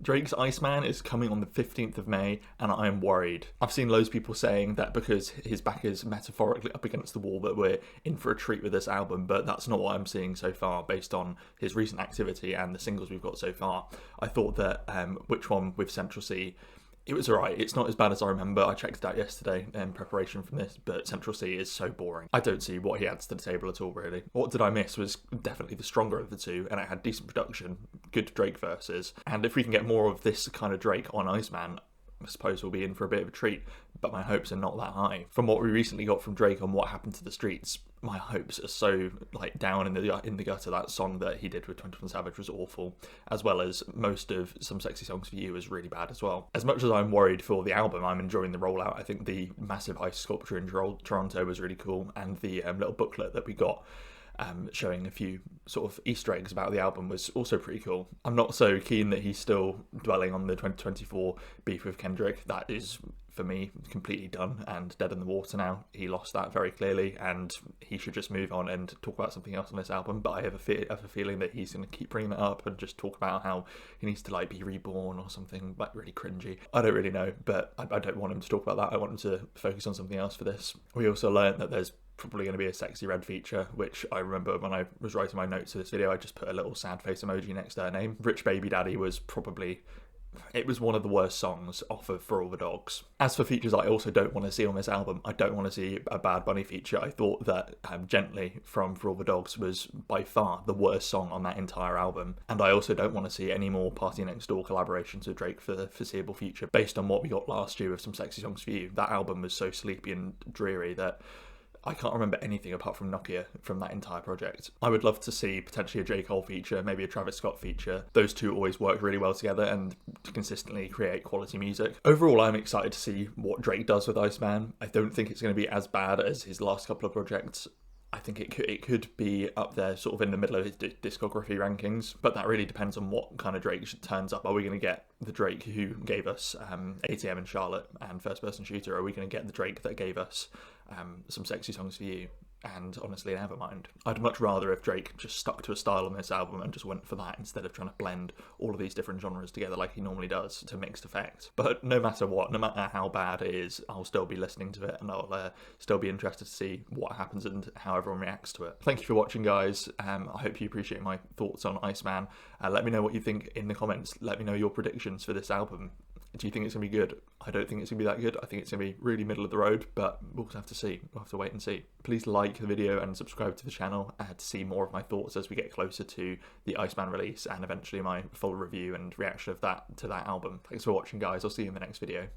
Drake's Iceman is coming on the 15th of May, and I am worried. I've seen loads of people saying that because his back is metaphorically up against the wall that we're in for a treat with this album, but that's not what I'm seeing so far based on his recent activity and the singles we've got so far. I thought that Which One with Central C, it was alright. It's not as bad as I remember. I checked it out yesterday in preparation from this, but Central C is so boring. I don't see what he adds to the table at all, really. What Did I Miss was definitely the stronger of the two, and it had decent production, good Drake verses. And if we can get more of this kind of Drake on Iceman, I suppose we'll be in for a bit of a treat, but my hopes are not that high. From what we recently got from Drake on What Happened to the Streets, my hopes are so down in the gutter. That song that he did with 21 Savage was awful, as well as most of Some Sexy Songs for You was really bad as well. As much as I'm worried for the album, I'm enjoying the rollout. I think the massive ice sculpture in Toronto was really cool, and the little booklet that we got showing a few sort of Easter eggs about the album was also pretty cool. I'm not so keen that he's still dwelling on the 2024 beef with Kendrick. That is, for me, completely done and dead in the water now. He lost that very clearly, and he should just move on and talk about something else on this album. But I have a feeling that he's going to keep bringing that up and just talk about how he needs to be reborn or something really cringy. I don't really know, but I don't want him to talk about that. I want him to focus on something else for this. We also learned that there's probably going to be a Sexy Red feature, which I remember when I was writing my notes for this video, I just put a little sad face emoji next to her name. Rich Baby Daddy was one of the worst songs off of For All the Dogs. As for features I also don't want to see on this album, I don't want to see a Bad Bunny feature. I thought that Gently from For All the Dogs was by far the worst song on that entire album. And I also don't want to see any more Party Next Door collaborations with Drake for the foreseeable future, based on what we got last year with Some Sexy Songs for You. That album was so sleepy and dreary that I can't remember anything apart from Nokia from that entire project. I would love to see potentially a J. Cole feature, maybe a Travis Scott feature. Those two always work really well together and consistently create quality music. Overall, I'm excited to see what Drake does with Iceman. I don't think it's going to be as bad as his last couple of projects. I think it could be up there, sort of in the middle of his discography rankings, but that really depends on what kind of Drake turns up. Are we going to get the Drake who gave us ATM and Charlotte and First Person Shooter? Or are we going to get the Drake that gave us Some Sexy Songs for You and Honestly Nevermind? I'd much rather if Drake just stuck to a style on this album and just went for that instead of trying to blend all of these different genres together like he normally does to mixed effect. But no matter what, no matter how bad it is, I'll still be listening to it, and I'll still be interested to see what happens and how everyone reacts to it. Thank you for watching, guys. I hope you appreciate my thoughts on Iceman. Let me know what you think in the comments. Let me know your predictions for this album. Do you think it's going to be good? I don't think it's going to be that good. I think it's going to be really middle of the road, but we'll have to see. We'll have to wait and see. Please like the video and subscribe to the channel to see more of my thoughts as we get closer to the Iceman release and eventually my full review and reaction of that to that album. Thanks for watching, guys. I'll see you in the next video.